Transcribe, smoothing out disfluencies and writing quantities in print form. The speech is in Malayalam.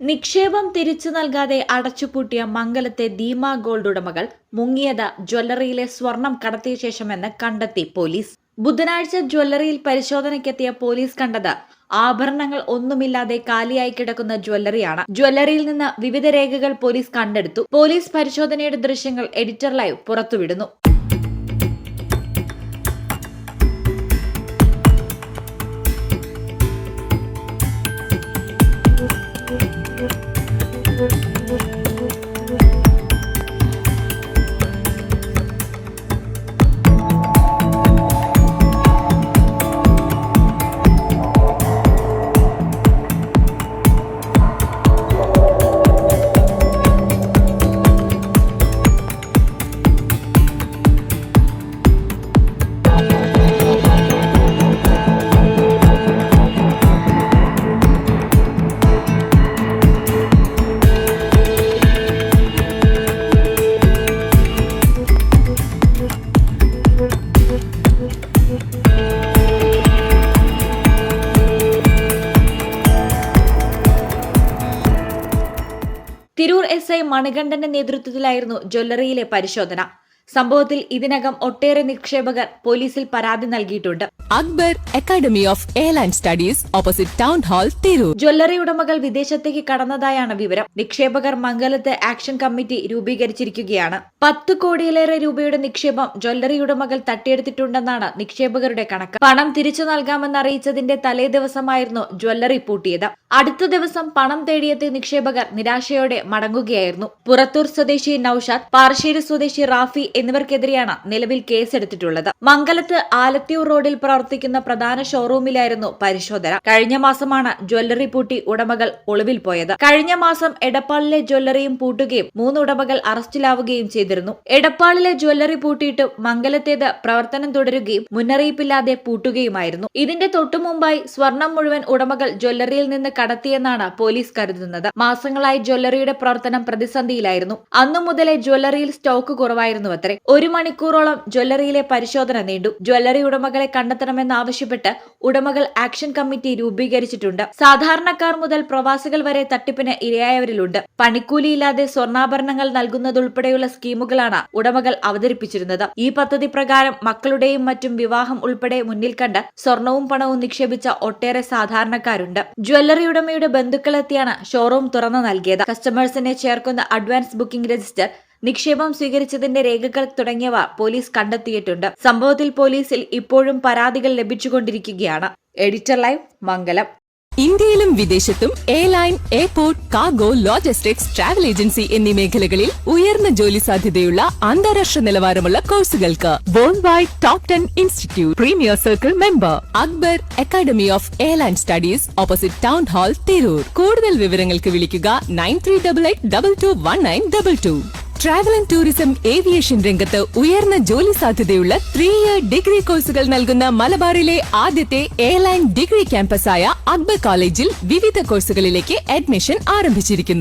നിക്ഷേപം തിരിച്ചു നൽകാതെ അടച്ചുപൂട്ടിയ മംഗലത്തെ ദീമ ഗോൾഡ് ഉടമകൾ മുങ്ങിയത് ജ്വല്ലറിയിലെ സ്വർണം കടത്തിയ ശേഷമെന്ന് കണ്ടെത്തി പോലീസ്. ബുധനാഴ്ച ജ്വല്ലറിയിൽ പരിശോധനയ്ക്കെത്തിയ പോലീസ് കണ്ടത് ആഭരണങ്ങൾ ഒന്നുമില്ലാതെ കാലിയായി കിടക്കുന്ന ജ്വല്ലറിയാണ്. ജ്വല്ലറിയിൽ നിന്ന് വിവിധ രേഖകൾ പോലീസ് കണ്ടെടുത്തു. പോലീസ് പരിശോധനയുടെ ദൃശ്യങ്ങൾ എഡിറ്റർ ലൈവ് പുറത്തുവിടുന്നു. തിരൂർ എസ്.ഐ മണികണ്ഠന്റെ നേതൃത്വത്തിലായിരുന്നു ജ്വല്ലറിയിലെ പരിശോധന. സംഭവത്തിൽ ഇതിനകം ഒട്ടേറെ നിക്ഷേപകർ പോലീസിൽ പരാതി നൽകിയിട്ടുണ്ട്. Akbar academy of airline studies opposite town hall Tirur. Jewellery ഉടമകൾ വിദേശത്തേക്ക് കടന്നതായാണ് വിവരം. നിക്ഷേപകർ മംഗലത്ത് ആക്ഷൻ കമ്മിറ്റി രൂപീകരിച്ചിരിക്കുകയാണ്. 10 കോടിയിലേറെ രൂപയുടെ നിക്ഷേപം ജ്വല്ലറി ഉടമകൾ തട്ടിയെടുത്തിട്ടുണ്ടെന്നാണ് നിക്ഷേപകരുടെ കണക്ക്. പണം തിരിച്ചു നൽകാമെന്നറിയിച്ചതിന്റെ തലേ ദിവസമായിരുന്നു ജ്വല്ലറി പൂട്ടിയത്. അടുത്ത ദിവസം പണം തേടിയെത്തിയ നിക്ഷേപകർ നിരാശയോടെ മടങ്ങുകയായിരുന്നു. പുറത്തൂർ സ്വദേശി നൌഷാദ്, പാറശ്ശേരി സ്വദേശി റാഫി എന്നിവർക്കെതിരെയാണ് നിലവിൽ കേസെടുത്തിട്ടുള്ളത്. മംഗലത്ത് ആലത്തിയൂർ റോഡിൽ പ്രവർത്തിക്കുന്ന പ്രധാന ഷോറൂമിലായിരുന്നു പരിശോധന. കഴിഞ്ഞ മാസമാണ് ജ്വല്ലറി പൂട്ടി ഉടമകൾ ഒളിവിൽ പോയത്. കഴിഞ്ഞ മാസം എടപ്പാളിലെ ജ്വല്ലറിയും പൂട്ടുകയും 3 ഉടമകൾ അറസ്റ്റിലാവുകയും ചെയ്തിരുന്നു. എടപ്പാളിലെ ജ്വല്ലറി പൂട്ടിയിട്ടും മംഗലത്തേത് പ്രവർത്തനം തുടരുകയും മുന്നറിയിപ്പില്ലാതെ പൂട്ടുകയുമായിരുന്നു. ഇതിന്റെ തൊട്ടുമുമ്പായി സ്വർണം മുഴുവൻ ഉടമകൾ ജ്വല്ലറിയിൽ നിന്ന് കടത്തിയെന്നാണ് പോലീസ് കരുതുന്നത്. മാസങ്ങളായി ജ്വല്ലറിയുടെ പ്രവർത്തനം പ്രതിസന്ധിയിലായിരുന്നു. അന്നു മുതലേ ജ്വല്ലറിയിൽ സ്റ്റോക്ക് കുറവായിരുന്നു അത്രേ. 1 മണിക്കൂറോളം ജ്വല്ലറിയിലെ പരിശോധന നീണ്ടു. ജ്വല്ലറി ഉടമകളെ കണ്ടെത്തണമെന്നാവശ്യപ്പെട്ട് ഉടമകൾ ആക്ഷൻ കമ്മിറ്റി രൂപീകരിച്ചിട്ടുണ്ട്. സാധാരണക്കാർ മുതൽ പ്രവാസികൾ വരെ തട്ടിപ്പിന് ഇരയായവരിലുണ്ട്. പണിക്കൂലിയില്ലാതെ സ്വർണ്ണാഭരണങ്ങൾ നൽകുന്നതുൾപ്പെടെയുള്ള സ്കീമുകളാണ് ഉടമകൾ അവതരിപ്പിച്ചിരുന്നത്. ഈ പദ്ധതി പ്രകാരം മക്കളുടെയും മറ്റും വിവാഹം ഉൾപ്പെടെ മുന്നിൽ കണ്ട് സ്വർണവും പണവും നിക്ഷേപിച്ച ഒട്ടേറെ സാധാരണക്കാരുണ്ട്. ജ്വല്ലറി ഉടമയുടെ ബന്ധുക്കളെത്തിയാണ് ഷോറൂം തുറന്നു നൽകിയത്. കസ്റ്റമേഴ്സിനെ ചേർക്കുന്ന അഡ്വാൻസ് ബുക്കിംഗ് രജിസ്റ്റർ, നിക്ഷേപം സ്വീകരിച്ചതിന്റെ രേഖകൾ തുടങ്ങിയവ പോലീസ് കണ്ടെത്തിയിട്ടുണ്ട്. സംഭവത്തിൽ പോലീസിൽ ഇപ്പോഴും പരാതികൾ ലഭിച്ചുകൊണ്ടിരിക്കുകയാണ്. Editor live, Mangalam. ഇന്ത്യയിലും വിദേശത്തും airline, airport, cargo, logistics, travel agency എന്നീ മേഖലകളിൽ ഉയർന്ന ജോലി സാധ്യതയുള്ള അന്താരാഷ്ട്ര നിലവാരമുള്ള കോഴ്സുകൾക്ക് world wide top 10 institute premier circle member. Akbar academy of airline studies opposite town hall Tirur. കൂടുതൽ വിവരങ്ങൾക്ക് വിളിക്കുക 9388221922. ട്രാവൽ ആൻഡ് ടൂറിസം ഏവിയേഷൻ രംഗത്ത് ഉയർന്ന ജോലി സാധ്യതയുള്ള 3-year ഡിഗ്രി കോഴ്സുകൾ നൽകുന്ന മലബാറിലെ ആദ്യത്തെ എയർലൈൻ ഡിഗ്രി ക്യാമ്പസായ അക്ബർ കോളേജിൽ വിവിധ കോഴ്സുകളിലേക്ക് അഡ്മിഷൻ ആരംഭിച്ചിരിക്കുന്നു.